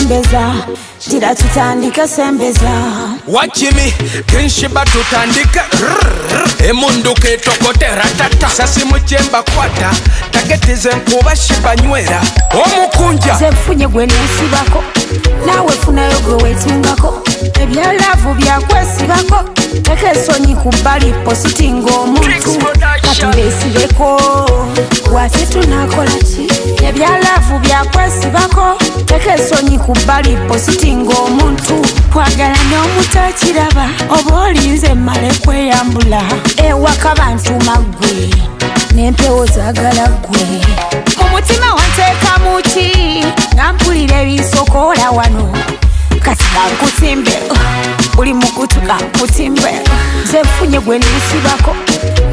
sembeza Tira tutandike sembeza Wachimi Sheebah tutandike Emunduke tokote ratata Sasi muchemba kwata Taketize nkuba Sheebah nywera Omukunja Zefunye gwe nesibako Nawe funayo gwe wetungako Ebyalavu byakwesibako Teka esonyi kubbali positinga omuntu Katubesibeko Wate tunakola ki Ebyalavu byakwesibako Teka esonyi kubbali positinga omuntu Kwagala n'omutakiraba oba olinze mmale kweyambula Ewaka bantuma ggwe n'empewo zaagala ggwe Mu mutima wanteeka mu ki nga mpulira ebisokoola wano Kati kankutimbe buli mukutu kankutimbe Nze gwe nesibako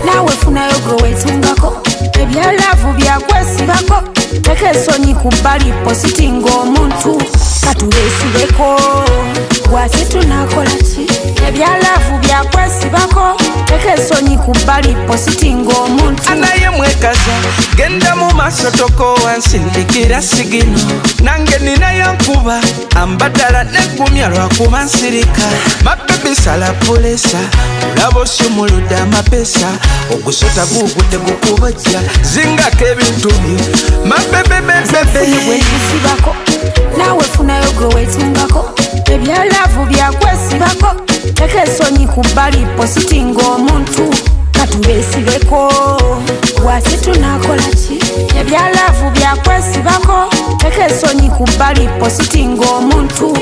Nawe funayo gwe wetungako Ebyalavu byakwesibako Teka esonyi kubbali positinga omuntu Katubesibeko Wate tunakola ki Ebyalavu byakwesibako Teka esonyi kubbali positinga omuntu Anaye mwekaza Genda mu maaso tokowa nsindikira sigino Nange ninayo nkuba Ambadala negumya lwakuba nsirika Mabebi sala pulesa Olaba osumuludde amapesa Ogusota gugudde gukubajja Zingako ebintu byo Mabebebebebe gwe nesibako Nawe funayo gwe wetungako Ebyalavu byakwesibako Teka esonyi kubbali positinga omuntu Katubesibeko Wate tunakola ki Ebyalavu byakwesibako Teka esonyi kubbali positinga omuntu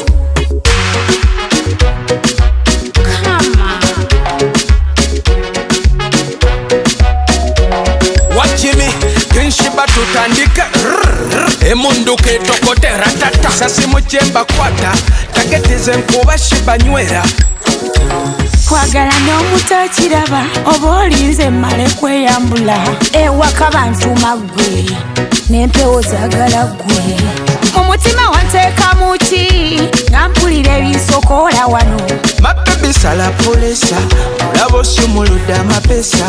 Wachimi Sheebah tutandike Emunduke tokote ratata Sasi muchemba kwata Taketize nkuba Sheebah nywera Kwagala n'omutakiraba oba olinze mmale kweyambula Ewaka bantuma ggwe n'empewo zaagala ggwe Mu mutima wanteeka mu ki nga mpulira ebisokoola wano Mabebi sala pulesa Olaba osumuludde amapesa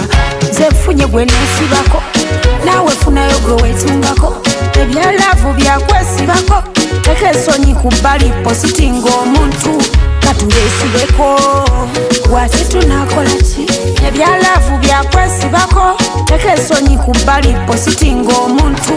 Nze gwe nesibako Nawe funayo gwe wetungako Ebyalavu byakwesibako Teka esonyi kubbali positinga omuntu Katubesibeko Wate tunakola ki Ebyalavu byakwesibako Teka esonyi kubbali positinga omuntu